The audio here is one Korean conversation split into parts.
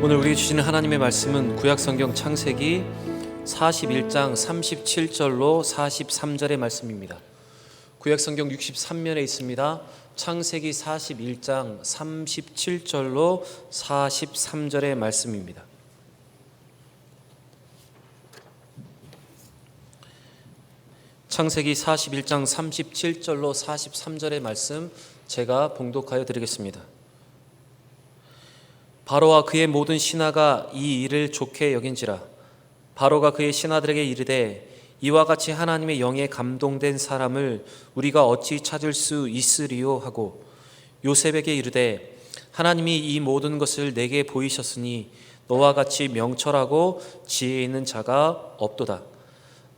오늘 우리에게 주시는 하나님의 말씀은 구약성경 창세기 41장 37절로 43절의 말씀입니다. 구약성경 63면에 있습니다. 창세기 41장 37절로 43절의 말씀입니다. 창세기 41장 37절로 43절의 말씀 제가 봉독하여 드리겠습니다. 바로와 그의 모든 신하가 이 일을 좋게 여긴지라. 바로가 그의 신하들에게 이르되 이와 같이 하나님의 영에 감동된 사람을 우리가 어찌 찾을 수 있으리요 하고 요셉에게 이르되 하나님이 이 모든 것을 내게 보이셨으니 너와 같이 명철하고 지혜 있는 자가 없도다.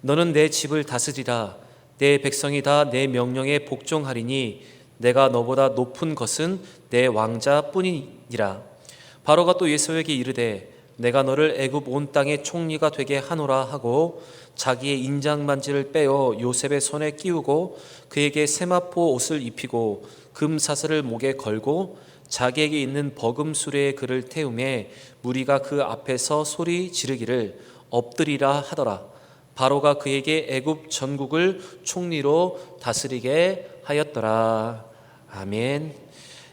너는 내 집을 다스리라. 내 백성이 다 내 명령에 복종하리니 내가 너보다 높은 것은 내 왕자뿐이니라. 바로가 또 요셉에게 이르되 내가 너를 애굽 온 땅의 총리가 되게 하노라 하고 자기의 인장반지를 빼어 요셉의 손에 끼우고 그에게 세마포 옷을 입히고 금사슬을 목에 걸고 자기에게 있는 버금 수레에 그를 태우매 무리가 그 앞에서 소리 지르기를 엎드리라 하더라. 바로가 그에게 애굽 전국을 총리로 다스리게 하였더라. 아멘.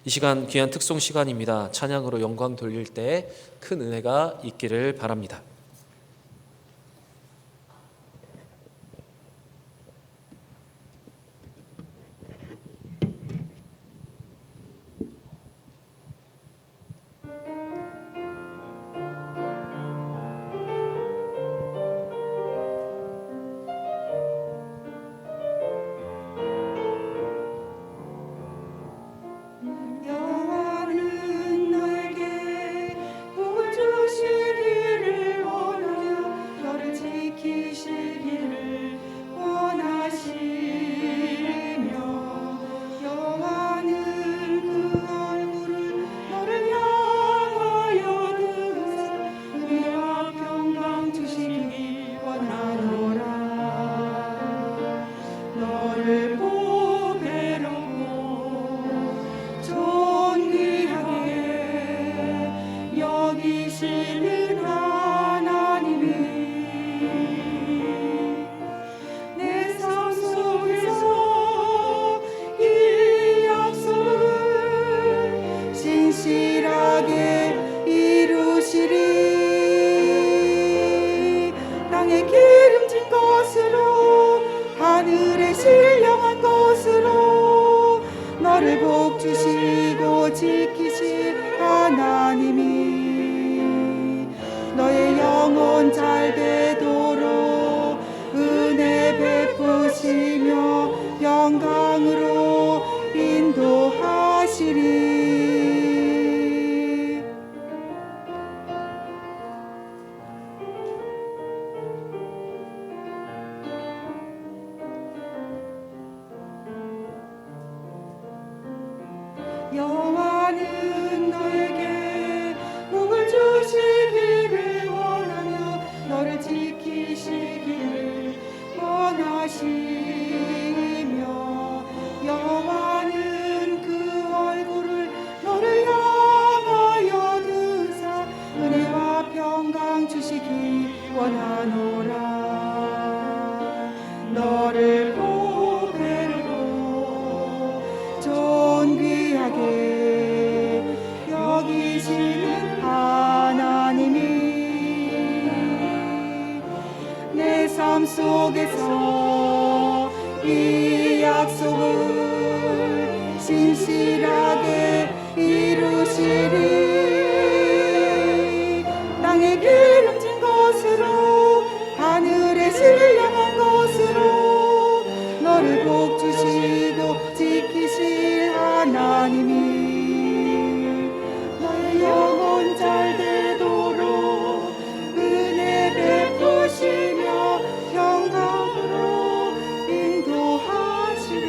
이 시간 귀한 특송 시간입니다. 찬양으로 영광 돌릴 때 큰 은혜가 있기를 바랍니다. 너의 영혼 잘 되도록 은혜 베푸시며 영광으로 인도하시리. 여호와는 너에게 복을 주시기를 원하며 너를 지키시기를 원하시며 여호와는 그 얼굴을 너를 향하여 드사 은혜와 평강 주시기 원하노라. 너를 존귀하게 여기시는 하나님이 내 삶 속에서 이 약속을 신실하게 이루시리. 땅에 기름진 것으로 하늘에 신령한 것으로 너를 복주시고 지키실 하나님이 너의 영혼 잘 되도록 은혜 베푸시며 영광으로 인도하시리.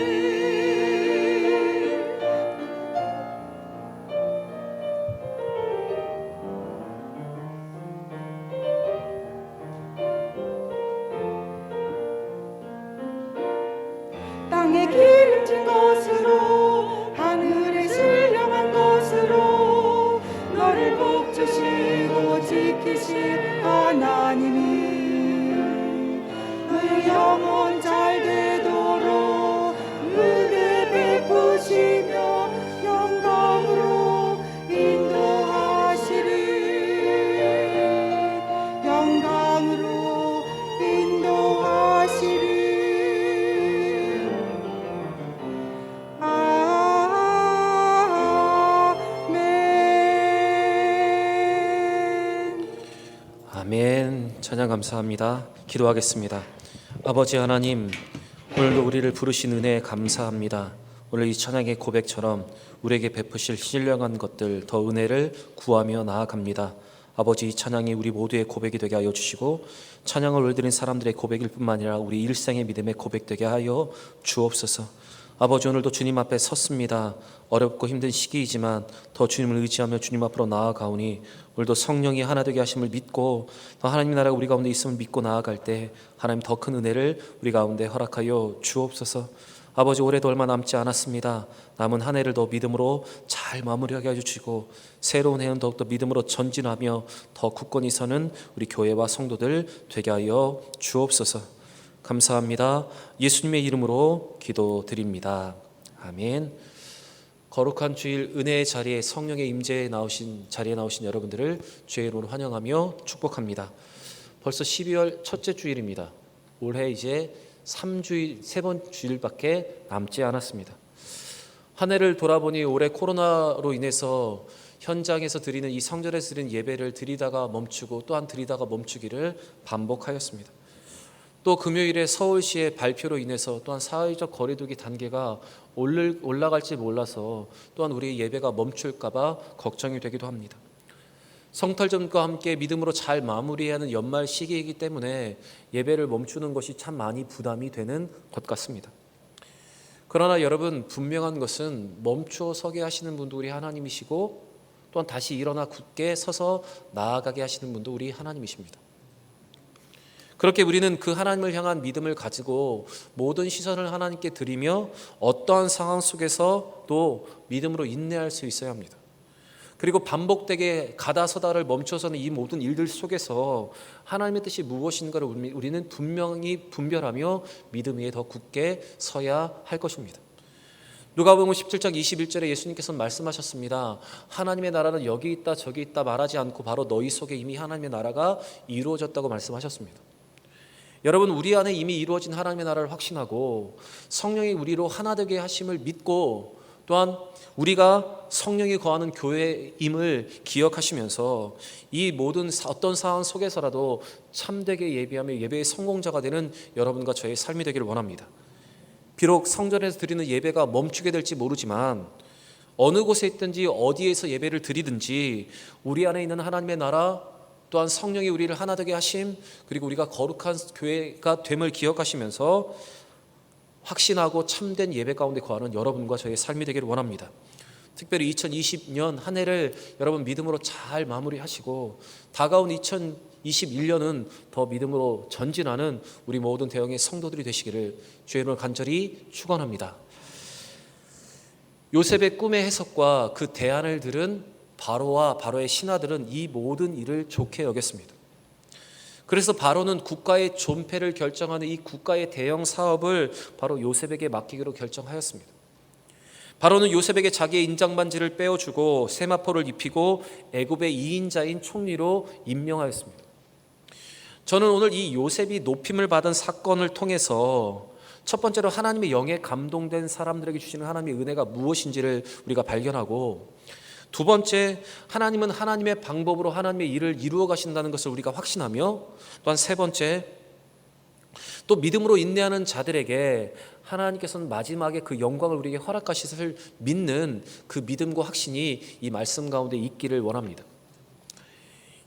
주시고 지키실 하나님이 너희 영혼 잘 되도록 은혜 베푸시며 영광으로 인도하시리. 영광으로 인도하시리. 아멘. 찬양 감사합니다. 기도하겠습니다. 아버지 하나님, 오늘도 우리를 부르신 은혜에 감사합니다. 오늘 이 찬양의 고백처럼 우리에게 베푸실 신령한 것들, 더 은혜를 구하며 나아갑니다. 아버지, 이 찬양이 우리 모두의 고백이 되게 하여 주시고 찬양을 올드린 사람들의 고백일 뿐만 아니라 우리 일생의 믿음의 고백되게 하여 주옵소서. 아버지, 오늘도 주님 앞에 섰습니다. 어렵고 힘든 시기이지만 더 주님을 의지하며 주님 앞으로 나아가오니 오늘도 성령이 하나 되게 하심을 믿고 더 하나님의 나라가 우리 가운데 있음을 믿고 나아갈 때 하나님 더 큰 은혜를 우리 가운데 허락하여 주옵소서. 아버지, 올해도 얼마 남지 않았습니다. 남은 한 해를 더 믿음으로 잘 마무리하게 해주시고 새로운 해는 더욱더 믿음으로 전진하며 더 굳건히 서는 우리 교회와 성도들 되게 하여 주옵소서. 감사합니다. 예수님의 이름으로 기도드립니다. 아멘. 거룩한 주일 은혜의 자리에 성령의 임재에 나오신 여러분들을 주의 이름으로 환영하며 축복합니다. 벌써 12월 첫째 주일입니다. 올해 이제 3주일, 3번 주일밖에 남지 않았습니다. 한 해를 돌아보니 올해 코로나로 인해서 현장에서 드리는 이 성전에서 드리는 예배를 드리다가 멈추고 또한 드리다가 멈추기를 반복하였습니다. 또 금요일에 서울시의 발표로 인해서 또한 사회적 거리두기 단계가 올라갈지 몰라서 또한 우리의 예배가 멈출까 봐 걱정이 되기도 합니다. 성탈점과 함께 믿음으로 잘 마무리해야 하는 연말 시기이기 때문에 예배를 멈추는 것이 참 많이 부담이 되는 것 같습니다. 그러나 여러분, 분명한 것은 멈추어 서게 하시는 분도 우리 하나님이시고 또한 다시 일어나 굳게 서서 나아가게 하시는 분도 우리 하나님이십니다. 그렇게 우리는 그 하나님을 향한 믿음을 가지고 모든 시선을 하나님께 드리며 어떠한 상황 속에서도 믿음으로 인내할 수 있어야 합니다. 그리고 반복되게 가다서다를 멈춰서는 이 모든 일들 속에서 하나님의 뜻이 무엇인가를 우리는 분명히 분별하며 믿음 위에 더 굳게 서야 할 것입니다. 누가복음 17장 21절에 예수님께서는 말씀하셨습니다. 하나님의 나라는 여기 있다 저기 있다 말하지 않고 바로 너희 속에 이미 하나님의 나라가 이루어졌다고 말씀하셨습니다. 여러분, 우리 안에 이미 이루어진 하나님의 나라를 확신하고 성령이 우리로 하나 되게 하심을 믿고 또한 우리가 성령이 거하는 교회임을 기억하시면서 이 모든 어떤 상황 속에서라도 참되게 예배하며 예배의 성공자가 되는 여러분과 저의 삶이 되기를 원합니다. 비록 성전에서 드리는 예배가 멈추게 될지 모르지만 어느 곳에 있든지 어디에서 예배를 드리든지 우리 안에 있는 하나님의 나라 또한 성령이 우리를 하나 되게 하심, 그리고 우리가 거룩한 교회가 됨을 기억하시면서 확신하고 참된 예배 가운데 거하는 여러분과 저의 삶이 되기를 원합니다. 특별히 2020년 한 해를 여러분 믿음으로 잘 마무리하시고 다가온 2021년은 더 믿음으로 전진하는 우리 모든 대형의 성도들이 되시기를 주의 이름으로 간절히 축원합니다. 요셉의 꿈의 해석과 그 대안을 들은 바로와 바로의 신하들은 이 모든 일을 좋게 여겼습니다. 그래서 바로는 국가의 존폐를 결정하는 이 국가의 대형 사업을 바로 요셉에게 맡기기로 결정하였습니다. 바로는 요셉에게 자기의 인장반지를 빼어주고 세마포를 입히고 애굽의 2인자인 총리로 임명하였습니다. 저는 오늘 이 요셉이 높임을 받은 사건을 통해서 첫 번째로 하나님의 영에 감동된 사람들에게 주시는 하나님의 은혜가 무엇인지를 우리가 발견하고, 두 번째, 하나님은 하나님의 방법으로 하나님의 일을 이루어 가신다는 것을 우리가 확신하며, 또한 세 번째, 또 믿음으로 인내하는 자들에게 하나님께서는 마지막에 그 영광을 우리에게 허락하시을 믿는 그 믿음과 확신이 이 말씀 가운데 있기를 원합니다.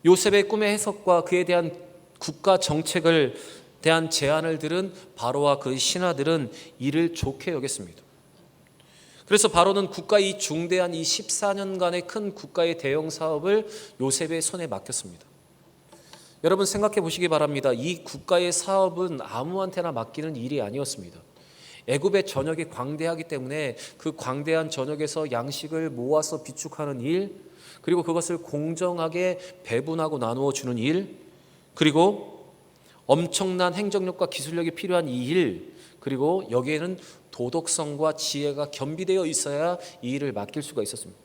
요셉의 꿈의 해석과 그에 대한 국가 정책을 대한 제안을 들은 바로와 그 신하들은 이를 좋게 여겼습니다. 그래서 바로는 국가의 이 중대한 이 14년간의 큰 국가의 대형 사업을 요셉의 손에 맡겼습니다. 여러분 생각해 보시기 바랍니다. 이 국가의 사업은 아무한테나 맡기는 일이 아니었습니다. 애굽의 저녁이 광대하기 때문에 그 광대한 저녁에서 양식을 모아서 비축하는 일, 그리고 그것을 공정하게 배분하고 나누어 주는 일, 그리고 엄청난 행정력과 기술력이 필요한 이 일, 그리고 여기에는 도덕성과 지혜가 겸비되어 있어야 이 일을 맡길 수가 있었습니다.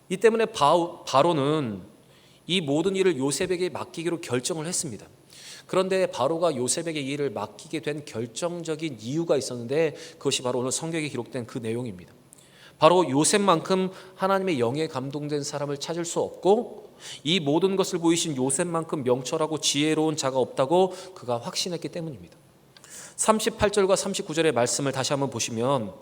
이 때문에 바로는 이 모든 일을 요셉에게 맡기기로 결정을 했습니다. 그런데 바로가 요셉에게 이 일을 맡기게 된 결정적인 이유가 있었는데 그것이 바로 오늘 성경에 기록된 그 내용입니다. 바로 요셉만큼 하나님의 영에 감동된 사람을 찾을 수 없고 이 모든 것을 보이신 요셉만큼 명철하고 지혜로운 자가 없다고 그가 확신했기 때문입니다. 38절과 39절의 말씀을 다시 한번 보시면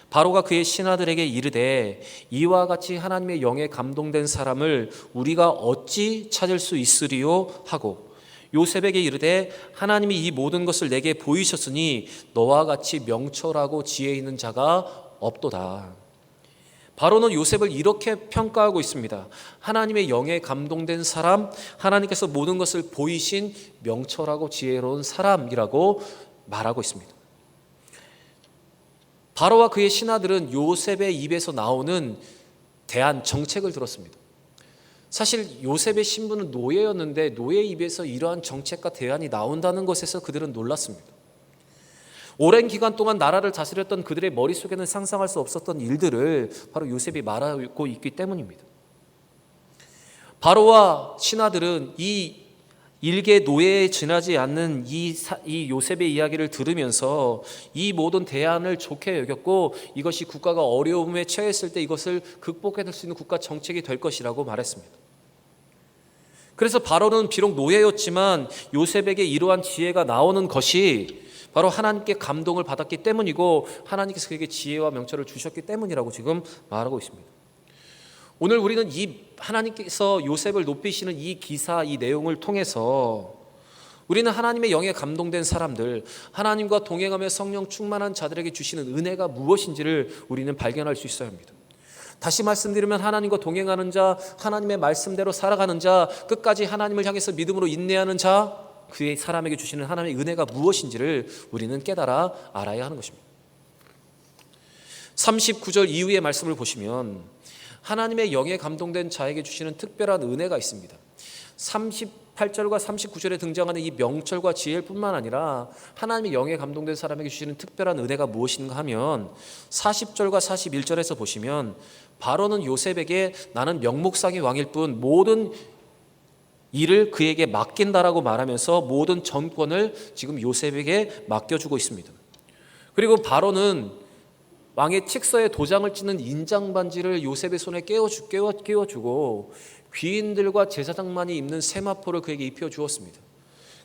바로가 그의 신하들에게 이르되 이와 같이 하나님의 영에 감동된 사람을 우리가 어찌 찾을 수 있으리요 하고 요셉에게 이르되 하나님이 이 모든 것을 내게 보이셨으니 너와 같이 명철하고 지혜 있는 자가 없도다. 바로는 요셉을 이렇게 평가하고 있습니다. 하나님의 영에 감동된 사람, 하나님께서 모든 것을 보이신 명철하고 지혜로운 사람이라고 말하고 있습니다. 바로와 그의 신하들은 요셉의 입에서 나오는 대한 정책을 들었습니다. 사실 요셉의 신분은 노예였는데 노예의 입에서 이러한 정책과 대안이 나온다는 것에서 그들은 놀랐습니다. 오랜 기간 동안 나라를 다스렸던 그들의 머릿속에는 상상할 수 없었던 일들을 바로 요셉이 말하고 있기 때문입니다. 바로와 신하들은 이 일개 노예에 지나지 않는 이 요셉의 이야기를 들으면서 이 모든 대안을 좋게 여겼고 이것이 국가가 어려움에 처했을 때 이것을 극복해낼 수 있는 국가 정책이 될 것이라고 말했습니다. 그래서 바로는 비록 노예였지만 요셉에게 이러한 지혜가 나오는 것이 바로 하나님께 감동을 받았기 때문이고 하나님께서 그에게 지혜와 명철을 주셨기 때문이라고 지금 말하고 있습니다. 오늘 우리는 이 하나님께서 요셉을 높이시는 이 기사, 이 내용을 통해서 우리는 하나님의 영에 감동된 사람들, 하나님과 동행하며 성령 충만한 자들에게 주시는 은혜가 무엇인지를 우리는 발견할 수 있어야 합니다. 다시 말씀드리면 하나님과 동행하는 자, 하나님의 말씀대로 살아가는 자, 끝까지 하나님을 향해서 믿음으로 인내하는 자, 그의 사람에게 주시는 하나님의 은혜가 무엇인지를 우리는 깨달아 알아야 하는 것입니다. 39절 이후의 말씀을 보시면 하나님의 영에 감동된 자에게 주시는 특별한 은혜가 있습니다. 38절과 39절에 등장하는 이 명철과 지혜일 뿐만 아니라 하나님의 영에 감동된 사람에게 주시는 특별한 은혜가 무엇인가 하면 40절과 41절에서 보시면 바로는 요셉에게 나는 명목상의 왕일 뿐 모든 일을 그에게 맡긴다라고 말하면서 모든 전권을 지금 요셉에게 맡겨주고 있습니다. 그리고 바로는 왕의 칙서에 도장을 찍는 인장반지를 요셉의 손에 끼워주고 귀인들과 제사장만이 입는 세마포를 그에게 입혀주었습니다.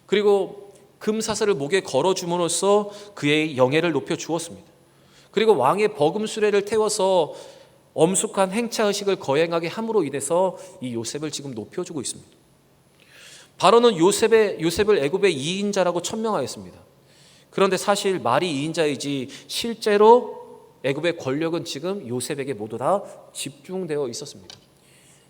그리고 금사슬을 목에 걸어줌으로써 그의 영예를 높여주었습니다. 그리고 왕의 버금수레를 태워서 엄숙한 행차의식을 거행하게 함으로 인해서 이 요셉을 지금 높여주고 있습니다. 바로는 요셉을 애굽의 2인자라고 천명하였습니다. 그런데 사실 말이 2인자이지 실제로 애굽의 권력은 지금 요셉에게 모두 다 집중되어 있었습니다.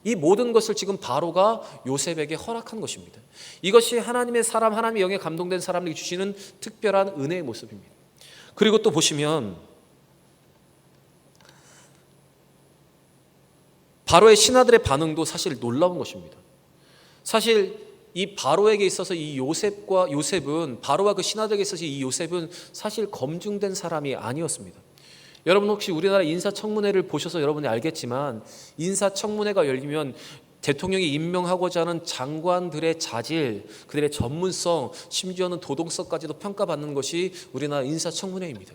이 모든 것을 지금 바로가 요셉에게 허락한 것입니다. 이것이 하나님의 사람, 하나님의 영에 감동된 사람에게 주시는 특별한 은혜의 모습입니다. 그리고 또 보시면 바로의 신하들의 반응도 사실 놀라운 것입니다. 사실 이 바로에게 있어서 이 요셉은 바로와 그 신하들에게 있어서 이 요셉은 사실 검증된 사람이 아니었습니다. 여러분 혹시 우리나라 인사청문회를 보셔서 여러분이 알겠지만 인사청문회가 열리면 대통령이 임명하고자 하는 장관들의 자질, 그들의 전문성, 심지어는 도덕성까지도 평가받는 것이 우리나라 인사청문회입니다.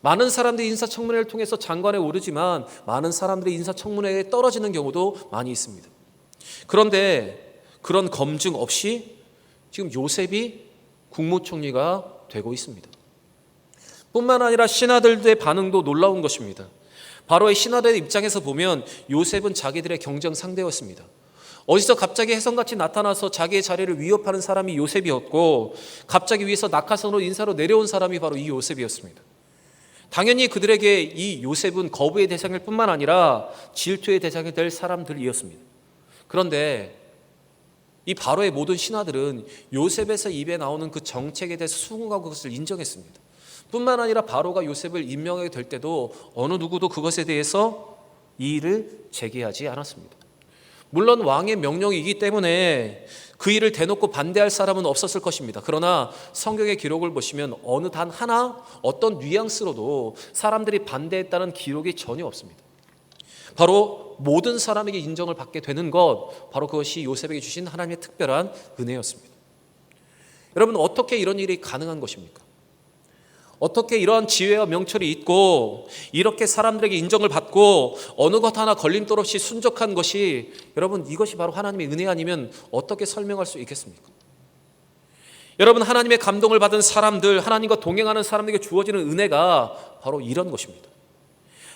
많은 사람들이 인사청문회를 통해서 장관에 오르지만 많은 사람들이 인사청문회에 떨어지는 경우도 많이 있습니다. 그런데 그런 검증 없이 지금 요셉이 국무총리가 되고 있습니다. 뿐만 아니라 신하들의 반응도 놀라운 것입니다. 바로의 신하들의 입장에서 보면 요셉은 자기들의 경쟁 상대였습니다. 어디서 갑자기 혜성같이 나타나서 자기의 자리를 위협하는 사람이 요셉이었고 갑자기 위에서 낙하산으로 인사로 내려온 사람이 바로 이 요셉이었습니다. 당연히 그들에게 이 요셉은 거부의 대상일 뿐만 아니라 질투의 대상이 될 사람들이었습니다. 그런데 이 바로의 모든 신하들은 요셉에서 입에 나오는 그 정책에 대해서 수긍하고 그것을 인정했습니다. 뿐만 아니라 바로가 요셉을 임명하게 될 때도 어느 누구도 그것에 대해서 이의를 제기하지 않았습니다. 물론 왕의 명령이기 때문에 그 일을 대놓고 반대할 사람은 없었을 것입니다. 그러나 성경의 기록을 보시면 어느 단 하나 어떤 뉘앙스로도 사람들이 반대했다는 기록이 전혀 없습니다. 바로 모든 사람에게 인정을 받게 되는 것, 바로 그것이 요셉에게 주신 하나님의 특별한 은혜였습니다. 여러분, 어떻게 이런 일이 가능한 것입니까? 어떻게 이러한 지혜와 명철이 있고 이렇게 사람들에게 인정을 받고 어느 것 하나 걸림돌 없이 순종한 것이, 여러분, 이것이 바로 하나님의 은혜 아니면 어떻게 설명할 수 있겠습니까? 여러분, 하나님의 감동을 받은 사람들, 하나님과 동행하는 사람들에게 주어지는 은혜가 바로 이런 것입니다.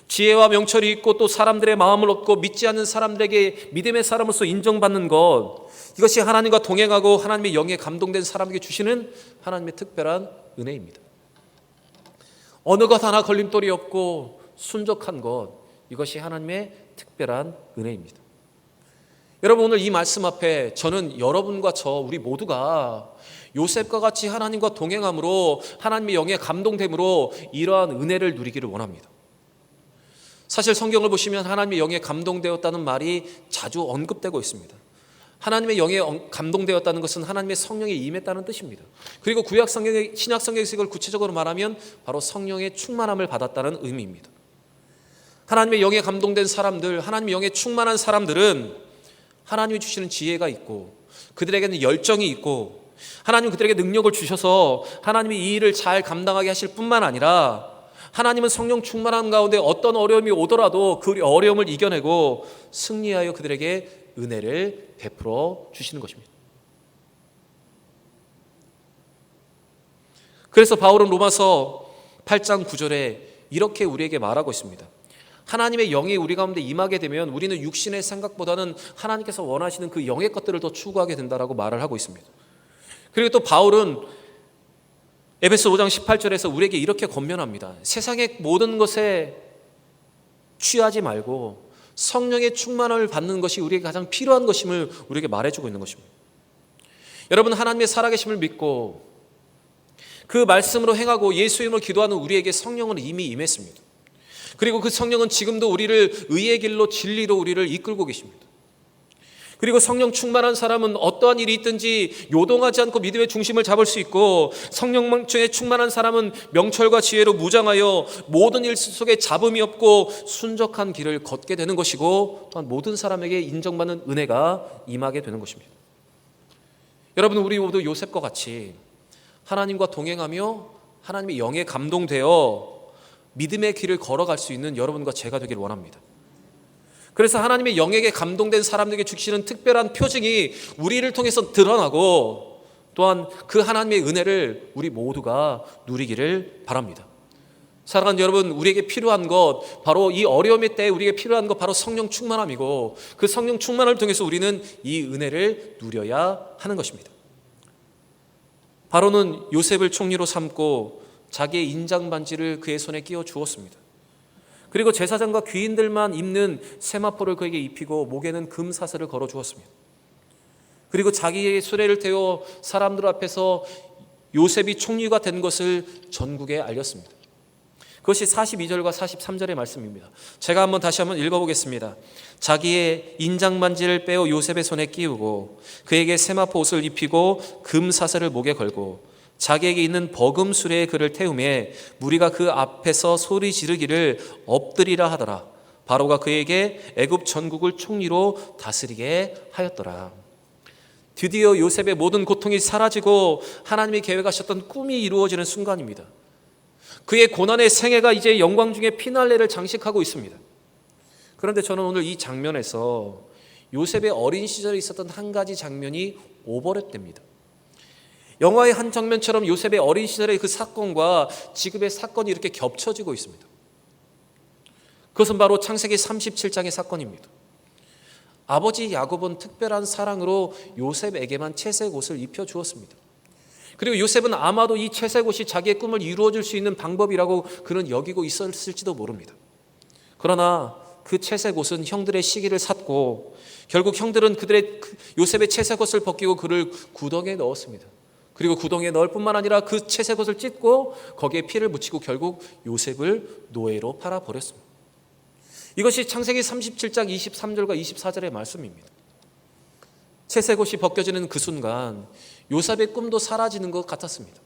지혜와 명철이 있고 또 사람들의 마음을 얻고 믿지 않는 사람들에게 믿음의 사람으로서 인정받는 것, 이것이 하나님과 동행하고 하나님의 영에 감동된 사람에게 주시는 하나님의 특별한 은혜입니다. 어느 것 하나 걸림돌이 없고 순종한 것, 이것이 하나님의 특별한 은혜입니다. 여러분, 오늘 이 말씀 앞에 저는 여러분과 우리 모두가 요셉과 같이 하나님과 동행함으로 하나님의 영에 감동됨으로 이러한 은혜를 누리기를 원합니다. 사실 성경을 보시면 하나님의 영에 감동되었다는 말이 자주 언급되고 있습니다. 하나님의 영에 감동되었다는 것은 하나님의 성령이 임했다는 뜻입니다. 그리고 구약 성경의, 신약 성경에서 이걸 구체적으로 말하면 바로 성령의 충만함을 받았다는 의미입니다. 하나님의 영에 감동된 사람들, 하나님의 영에 충만한 사람들은 하나님이 주시는 지혜가 있고 그들에게는 열정이 있고 하나님 그들에게 능력을 주셔서 하나님이 이 일을 잘 감당하게 하실 뿐만 아니라 하나님은 성령 충만한 가운데 어떤 어려움이 오더라도 그 어려움을 이겨내고 승리하여 그들에게 은혜를 베풀어 주시는 것입니다. 그래서 바울은 로마서 8장 9절에 이렇게 우리에게 말하고 있습니다. 하나님의 영이 우리 가운데 임하게 되면 우리는 육신의 생각보다는 하나님께서 원하시는 그 영의 것들을 더 추구하게 된다라고 말을 하고 있습니다. 그리고 또 바울은 에베소 5장 18절에서 우리에게 이렇게 권면합니다. 세상의 모든 것에 취하지 말고 성령의 충만함을 받는 것이 우리에게 가장 필요한 것임을 우리에게 말해주고 있는 것입니다. 여러분, 하나님의 살아계심을 믿고 그 말씀으로 행하고 예수의 이름으로 기도하는 우리에게 성령은 이미 임했습니다. 그리고 그 성령은 지금도 우리를 의의 길로 진리로 우리를 이끌고 계십니다. 그리고 성령 충만한 사람은 어떠한 일이 있든지 요동하지 않고 믿음의 중심을 잡을 수 있고, 성령에 충만한 사람은 명철과 지혜로 무장하여 모든 일 속에 잡음이 없고 순적한 길을 걷게 되는 것이고, 또한 모든 사람에게 인정받는 은혜가 임하게 되는 것입니다. 여러분, 우리 모두 요셉과 같이 하나님과 동행하며 하나님의 영에 감동되어 믿음의 길을 걸어갈 수 있는 여러분과 제가 되길 원합니다. 그래서 하나님의 영에게 감동된 사람들에게 주시는 특별한 표징이 우리를 통해서 드러나고, 또한 그 하나님의 은혜를 우리 모두가 누리기를 바랍니다. 사랑하는 여러분, 우리에게 필요한 것, 바로 이 어려움의 때에 우리에게 필요한 것 바로 성령 충만함이고, 그 성령 충만을 통해서 우리는 이 은혜를 누려야 하는 것입니다. 바로는 요셉을 총리로 삼고 자기의 인장 반지를 그의 손에 끼워 주었습니다. 그리고 제사장과 귀인들만 입는 세마포를 그에게 입히고 목에는 금 사슬을 걸어 주었습니다. 그리고 자기의 수레를 태워 사람들 앞에서 요셉이 총리가 된 것을 전국에 알렸습니다. 그것이 42절과 43절의 말씀입니다. 제가 한번 다시 한번 읽어보겠습니다. 자기의 인장반지를 빼어 요셉의 손에 끼우고 그에게 세마포 옷을 입히고 금 사슬을 목에 걸고 자기에게 있는 버금 수레에 그를 태우매 무리가 그 앞에서 소리 지르기를 엎드리라 하더라. 바로가 그에게 애굽 전국을 총리로 다스리게 하였더라. 드디어 요셉의 모든 고통이 사라지고 하나님이 계획하셨던 꿈이 이루어지는 순간입니다. 그의 고난의 생애가 이제 영광 중에 피날레를 장식하고 있습니다. 그런데 저는 오늘 이 장면에서 요셉의 어린 시절에 있었던 한 가지 장면이 오버랩됩니다. 영화의 한 장면처럼 요셉의 어린 시절의 그 사건과 지금의 사건이 이렇게 겹쳐지고 있습니다. 그것은 바로 창세기 37장의 사건입니다. 아버지 야곱은 특별한 사랑으로 요셉에게만 채색 옷을 입혀 주었습니다. 그리고 요셉은 아마도 이 채색 옷이 자기의 꿈을 이루어질 수 있는 방법이라고 그는 여기고 있었을지도 모릅니다. 그러나 그 채색 옷은 형들의 시기를 샀고 결국 형들은 요셉의 채색 옷을 벗기고 그를 구덩이에 넣었습니다. 그리고 구덩이에 넣을 뿐만 아니라 그 채색옷을 찢고 거기에 피를 묻히고 결국 요셉을 노예로 팔아버렸습니다. 이것이 창세기 37장 23절과 24절의 말씀입니다. 채색옷이 벗겨지는 그 순간 요셉의 꿈도 사라지는 것 같았습니다.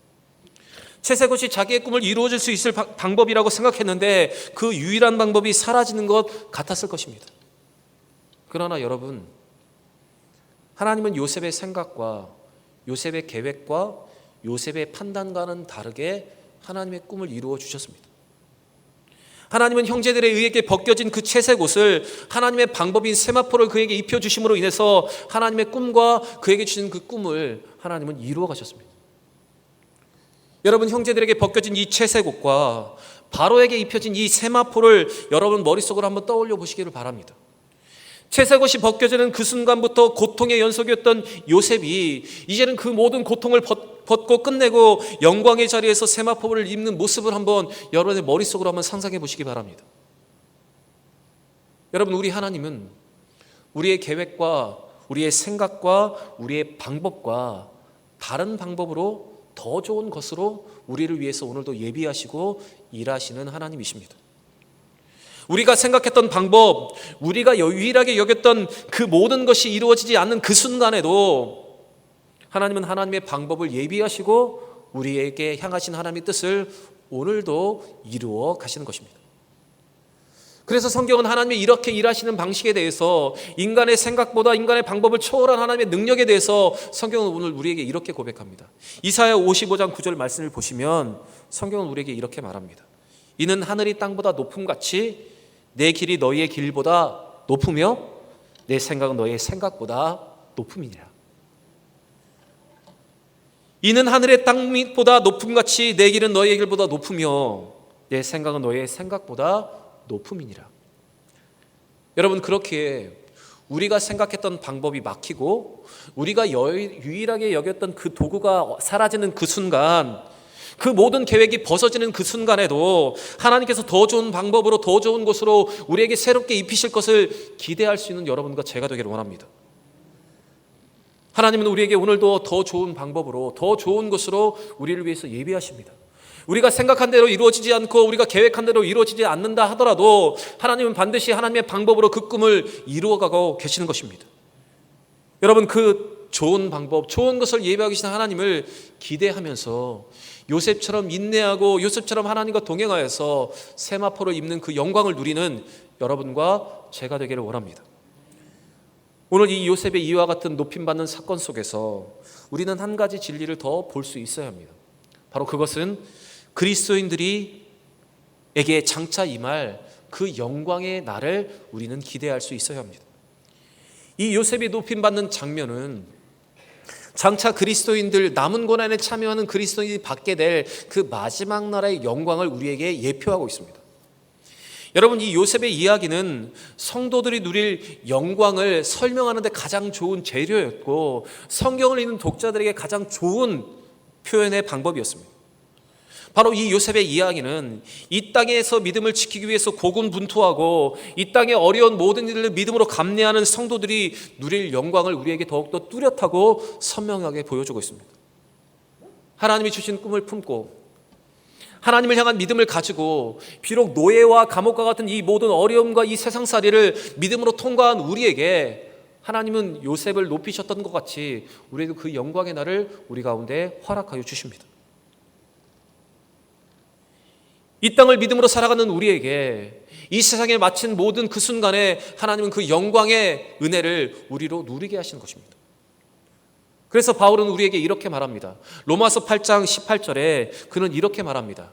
채색옷이 자기의 꿈을 이루어질 수 있을 방법이라고 생각했는데 그 유일한 방법이 사라지는 것 같았을 것입니다. 그러나 여러분, 하나님은 요셉의 생각과 요셉의 계획과 요셉의 판단과는 다르게 하나님의 꿈을 이루어 주셨습니다. 하나님은 형제들에 의해 벗겨진 그 채색 옷을 하나님의 방법인 세마포를 그에게 입혀주심으로 인해서 하나님의 꿈과 그에게 주신 그 꿈을 하나님은 이루어 가셨습니다. 여러분, 형제들에게 벗겨진 이 채색 옷과 바로에게 입혀진 이 세마포를 여러분 머릿속으로 한번 떠올려 보시기를 바랍니다. 채색옷이 벗겨지는 그 순간부터 고통의 연속이었던 요셉이 이제는 그 모든 고통을 벗고 끝내고 영광의 자리에서 세마포를 입는 모습을 한번 여러분의 머릿속으로 한번 상상해 보시기 바랍니다. 여러분, 우리 하나님은 우리의 계획과 우리의 생각과 우리의 방법과 다른 방법으로 더 좋은 것으로 우리를 위해서 오늘도 예비하시고 일하시는 하나님이십니다. 우리가 생각했던 방법, 우리가 유일하게 여겼던 그 모든 것이 이루어지지 않는 그 순간에도 하나님은 하나님의 방법을 예비하시고 우리에게 향하신 하나님의 뜻을 오늘도 이루어 가시는 것입니다. 그래서 성경은 하나님이 이렇게 일하시는 방식에 대해서 인간의 생각보다 인간의 방법을 초월한 하나님의 능력에 대해서 성경은 오늘 우리에게 이렇게 고백합니다. 이사야 55장 9절 말씀을 보시면 성경은 우리에게 이렇게 말합니다. 이는 하늘이 땅보다 높음같이 내 길이 너희의 길보다 높으며 내 생각은 너희의 생각보다 높음이니라. 이는 하늘의 땅보다 높음같이 내 길은 너희의 길보다 높으며 내 생각은 너희의 생각보다 높음이니라. 여러분, 그렇게 우리가 생각했던 방법이 막히고 우리가 유일하게 여겼던 그 도구가 사라지는 그 순간, 그 모든 계획이 벗어지는 그 순간에도 하나님께서 더 좋은 방법으로 더 좋은 곳으로 우리에게 새롭게 입히실 것을 기대할 수 있는 여러분과 제가 되기를 원합니다. 하나님은 우리에게 오늘도 더 좋은 방법으로 더 좋은 곳으로 우리를 위해서 예비하십니다. 우리가 생각한 대로 이루어지지 않고 우리가 계획한 대로 이루어지지 않는다 하더라도 하나님은 반드시 하나님의 방법으로 그 꿈을 이루어가고 계시는 것입니다. 여러분, 그 좋은 방법, 좋은 것을 예비하고 계신 하나님을 기대하면서 요셉처럼 인내하고 요셉처럼 하나님과 동행하여서 세마포를 입는 그 영광을 누리는 여러분과 제가 되기를 원합니다. 오늘 이 요셉의 이와 같은 높임받는 사건 속에서 우리는 한 가지 진리를 더 볼 수 있어야 합니다. 바로 그것은 그리스도인들에게 장차 임할 그 영광의 날을 우리는 기대할 수 있어야 합니다. 이 요셉이 높임받는 장면은 장차 그리스도인들, 남은 고난에 참여하는 그리스도인이 받게 될 그 마지막 날의 영광을 우리에게 예표하고 있습니다. 여러분, 이 요셉의 이야기는 성도들이 누릴 영광을 설명하는 데 가장 좋은 재료였고 성경을 읽는 독자들에게 가장 좋은 표현의 방법이었습니다. 바로 이 요셉의 이야기는 이 땅에서 믿음을 지키기 위해서 고군분투하고 이 땅의 어려운 모든 일을 믿음으로 감내하는 성도들이 누릴 영광을 우리에게 더욱더 뚜렷하고 선명하게 보여주고 있습니다. 하나님이 주신 꿈을 품고 하나님을 향한 믿음을 가지고 비록 노예와 감옥과 같은 이 모든 어려움과 이 세상살이를 믿음으로 통과한 우리에게 하나님은 요셉을 높이셨던 것 같이 우리에게 그 영광의 날을 우리 가운데 허락하여 주십니다. 이 땅을 믿음으로 살아가는 우리에게 이 세상에 마친 모든 그 순간에 하나님은 그 영광의 은혜를 우리로 누리게 하시는 것입니다. 그래서 바울은 우리에게 이렇게 말합니다. 로마서 8장 18절에 그는 이렇게 말합니다.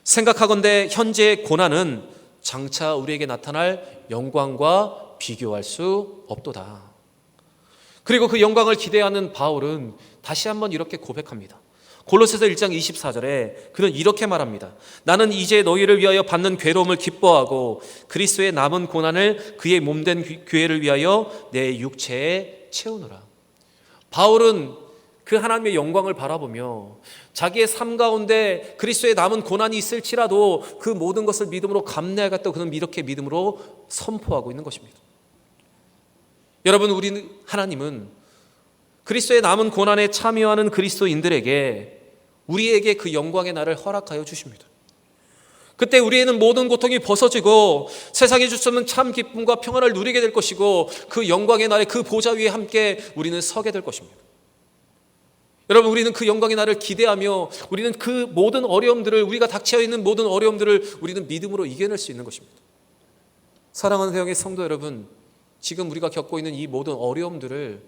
생각하건대 현재의 고난은 장차 우리에게 나타날 영광과 비교할 수 없도다. 그리고 그 영광을 기대하는 바울은 다시 한번 이렇게 고백합니다. 골로새서 1장 24절에 그는 이렇게 말합니다. 나는 이제 너희를 위하여 받는 괴로움을 기뻐하고 그리스도의 남은 고난을 그의 몸된 교회를 위하여 내 육체에 채우노라. 바울은 그 하나님의 영광을 바라보며 자기의 삶 가운데 그리스도의 남은 고난이 있을지라도 그 모든 것을 믿음으로 감내하겠다고 그는 이렇게 믿음으로 선포하고 있는 것입니다. 여러분, 우리는 하나님은 그리스도의 남은 고난에 참여하는 그리스도인들에게 우리에게 그 영광의 날을 허락하여 주십니다. 그때 우리에는 모든 고통이 벗어지고 세상이 줄 수 없는 참 기쁨과 평안을 누리게 될 것이고 그 영광의 날에 그 보좌 위에 함께 우리는 서게 될 것입니다. 여러분, 우리는 그 영광의 날을 기대하며 우리는 그 모든 어려움들을, 우리가 닥쳐 있는 모든 어려움들을 우리는 믿음으로 이겨낼 수 있는 것입니다. 사랑하는 대형의 성도 여러분, 지금 우리가 겪고 있는 이 모든 어려움들을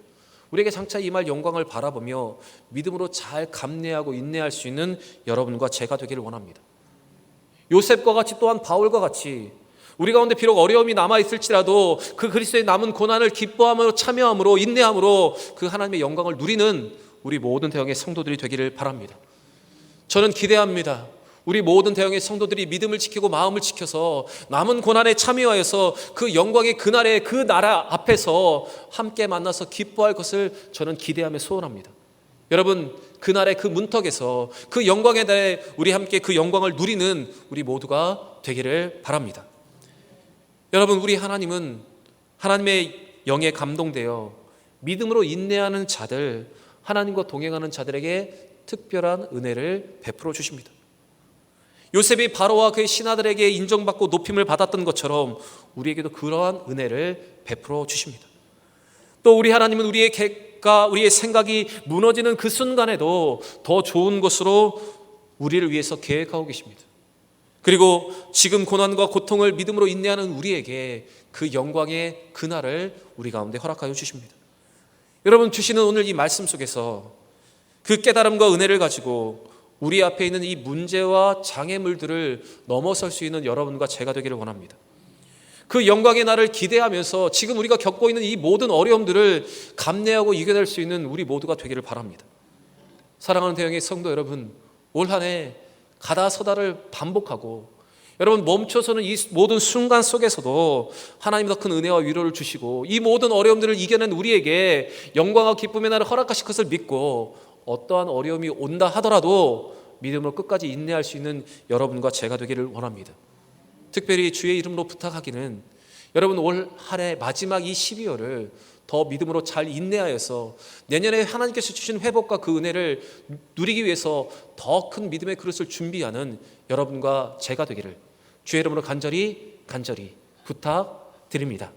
우리에게 장차 임할 영광을 바라보며 믿음으로 잘 감내하고 인내할 수 있는 여러분과 제가 되기를 원합니다. 요셉과 같이, 또한 바울과 같이 우리 가운데 비록 어려움이 남아있을지라도 그 그리스도의 남은 고난을 기뻐함으로, 참여함으로, 인내함으로 그 하나님의 영광을 누리는 우리 모든 대형의 성도들이 되기를 바랍니다. 저는 기대합니다. 우리 모든 대형의 성도들이 믿음을 지키고 마음을 지켜서 남은 고난에 참여하여서 그 영광의 그날의 그 나라 앞에서 함께 만나서 기뻐할 것을 저는 기대하며 소원합니다. 여러분, 그날의 그 문턱에서 그 영광의 날에 우리 함께 그 영광을 누리는 우리 모두가 되기를 바랍니다. 여러분, 우리 하나님은 하나님의 영에 감동되어 믿음으로 인내하는 자들, 하나님과 동행하는 자들에게 특별한 은혜를 베풀어 주십니다. 요셉이 바로와 그의 신하들에게 인정받고 높임을 받았던 것처럼 우리에게도 그러한 은혜를 베풀어 주십니다. 또 우리 하나님은 우리의 계획과 우리의 생각이 무너지는 그 순간에도 더 좋은 것으로 우리를 위해서 계획하고 계십니다. 그리고 지금 고난과 고통을 믿음으로 인내하는 우리에게 그 영광의 그날을 우리 가운데 허락하여 주십니다. 여러분, 주시는 오늘 이 말씀 속에서 그 깨달음과 은혜를 가지고 우리 앞에 있는 이 문제와 장애물들을 넘어설 수 있는 여러분과 제가 되기를 원합니다. 그 영광의 날을 기대하면서 지금 우리가 겪고 있는 이 모든 어려움들을 감내하고 이겨낼 수 있는 우리 모두가 되기를 바랍니다. 사랑하는 대형의 성도 여러분, 올 한 해 가다 서다를 반복하고 여러분 멈춰서는 이 모든 순간 속에서도 하나님 더 큰 은혜와 위로를 주시고 이 모든 어려움들을 이겨낸 우리에게 영광과 기쁨의 날을 허락하실 것을 믿고 어떠한 어려움이 온다 하더라도 믿음으로 끝까지 인내할 수 있는 여러분과 제가 되기를 원합니다. 특별히 주의 이름으로 부탁하기는 여러분 올 한 해 마지막 이 12월을 더 믿음으로 잘 인내하여서 내년에 하나님께서 주신 회복과 그 은혜를 누리기 위해서 더 큰 믿음의 그릇을 준비하는 여러분과 제가 되기를 주의 이름으로 간절히 부탁드립니다.